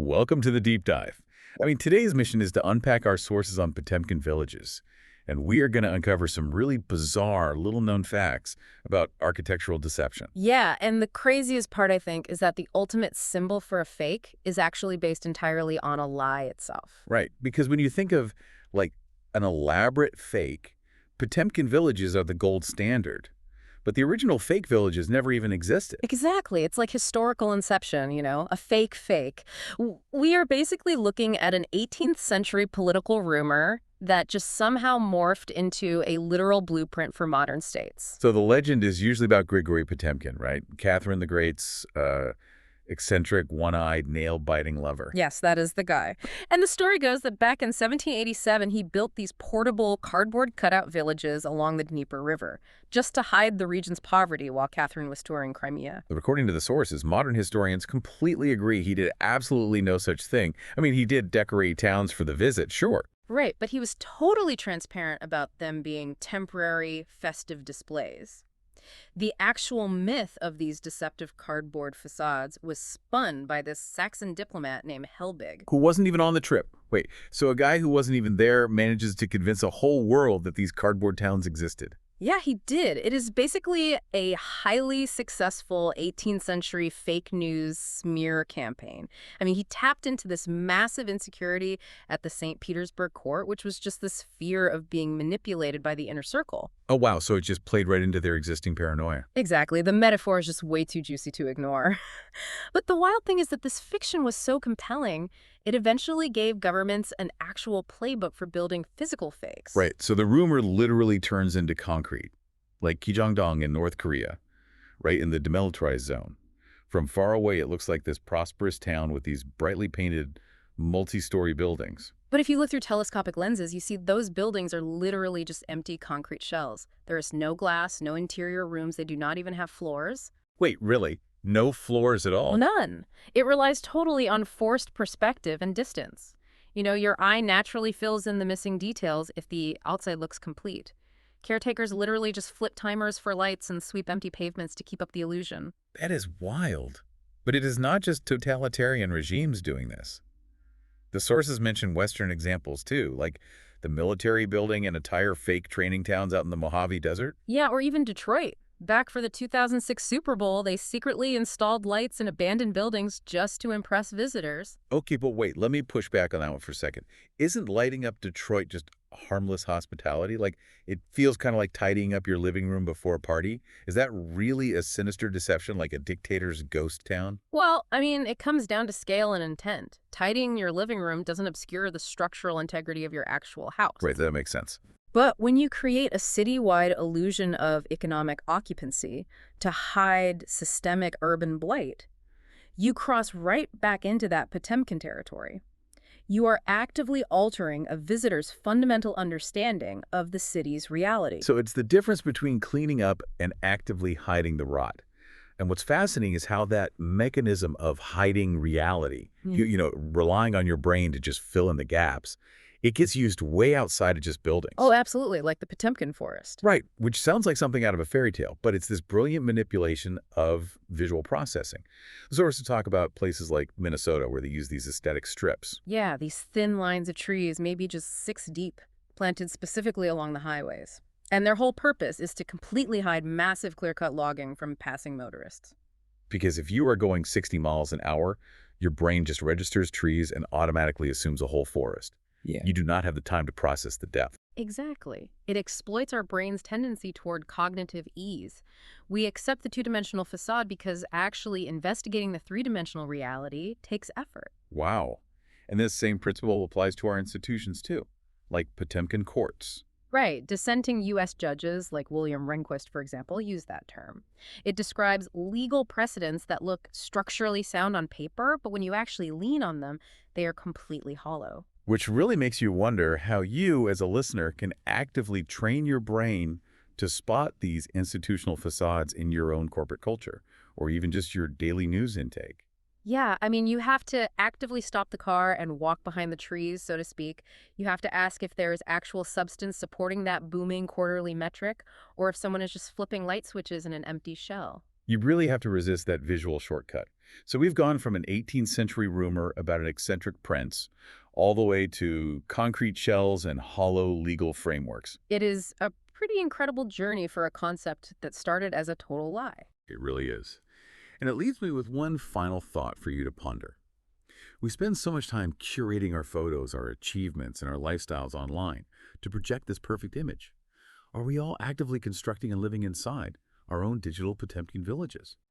Welcome to the deep dive. Today's mission is to unpack our sources on Potemkin villages, and we are going to uncover some really bizarre, little-known facts about architectural deception. Yeah, and the craziest part, I think, is that the ultimate symbol for a fake is actually based entirely on a lie itself. Right, because when you think of, like, an elaborate fake, Potemkin villages are the gold standard. But the original fake villages never even existed. Exactly. It's like historical inception, a fake fake. We are basically looking at an 18th century political rumor that just somehow morphed into a literal blueprint for modern states. So the legend is usually about Grigory Potemkin, right? Catherine the Great's eccentric, one-eyed, nail-biting lover. Yes, that is the guy. And the story goes that back in 1787, he built these portable cardboard cutout villages along the Dnieper River, just to hide the region's poverty while Catherine was touring Crimea. But according to the sources, modern historians completely agree he did absolutely no such thing. He did decorate towns for the visit, sure. Right, but he was totally transparent about them being temporary, festive displays. The actual myth of these deceptive cardboard facades was spun by this Saxon diplomat named Helbig. Who wasn't even on the trip. Wait, so a guy who wasn't even there manages to convince a whole world that these cardboard towns existed. Yeah, he did. It is basically a highly successful 18th century fake news smear campaign. He tapped into this massive insecurity at the St. Petersburg court, which was just this fear of being manipulated by the inner circle. Oh, wow, so it just played right into their existing paranoia. Exactly. The metaphor is just way too juicy to ignore. But the wild thing is that this fiction was so compelling, it eventually gave governments an actual playbook for building physical fakes. Right, so the rumor literally turns into concrete, like Kijangdong in North Korea, right in the demilitarized zone. From far away, it looks like this prosperous town with these brightly painted, multi-story buildings. But if you look through telescopic lenses, you see those buildings are literally just empty concrete shells. There is no glass, no interior rooms. They do not even have floors. Wait, really? No floors at all? None. It relies totally on forced perspective and distance. Your eye naturally fills in the missing details if the outside looks complete. Caretakers literally just flip timers for lights and sweep empty pavements to keep up the illusion. That is wild. But it is not just totalitarian regimes doing this. The sources mention Western examples, too, like the military building and entire fake training towns out in the Mojave Desert. Yeah, or even Detroit. Back for the 2006 Super Bowl, they secretly installed lights in abandoned buildings just to impress visitors. Okay, but wait, let me push back on that one for a second. Isn't lighting up Detroit just harmless hospitality? Like, it feels kind of like tidying up your living room before a party. Is that really a sinister deception, like a dictator's ghost town? Well, it comes down to scale and intent. Tidying your living room doesn't obscure the structural integrity of your actual house. Right, that makes sense. But when you create a citywide illusion of economic occupancy to hide systemic urban blight, you cross right back into that Potemkin territory. You are actively altering a visitor's fundamental understanding of the city's reality. So it's the difference between cleaning up and actively hiding the rot. And what's fascinating is how that mechanism of hiding reality, relying on your brain to just fill in the gaps, it gets used way outside of just buildings. Oh, absolutely, like the Potemkin forest. Right, which sounds like something out of a fairy tale, but it's this brilliant manipulation of visual processing. The sources talk about places like Minnesota where they use these aesthetic strips. Yeah, these thin lines of trees, maybe just 6 deep, planted specifically along the highways. And their whole purpose is to completely hide massive clear-cut logging from passing motorists. Because if you are going 60 miles an hour, your brain just registers trees and automatically assumes a whole forest. Yeah. You do not have the time to process the depth. Exactly. It exploits our brain's tendency toward cognitive ease. We accept the two-dimensional facade because actually investigating the three-dimensional reality takes effort. Wow. And this same principle applies to our institutions too, like Potemkin courts. Right. Dissenting U.S. judges, like William Rehnquist, for example, use that term. It describes legal precedents that look structurally sound on paper, but when you actually lean on them, they are completely hollow. Which really makes you wonder how you, as a listener, can actively train your brain to spot these institutional facades in your own corporate culture, or even just your daily news intake. Yeah, you have to actively stop the car and walk behind the trees, so to speak. You have to ask if there is actual substance supporting that booming quarterly metric, or if someone is just flipping light switches in an empty shell. You really have to resist that visual shortcut. So we've gone from an 18th century rumor about an eccentric prince all the way to concrete shells and hollow legal frameworks. It is a pretty incredible journey for a concept that started as a total lie. It really is. And it leaves me with one final thought for you to ponder. We spend so much time curating our photos, our achievements, and our lifestyles online to project this perfect image. Are we all actively constructing and living inside our own digital Potemkin villages?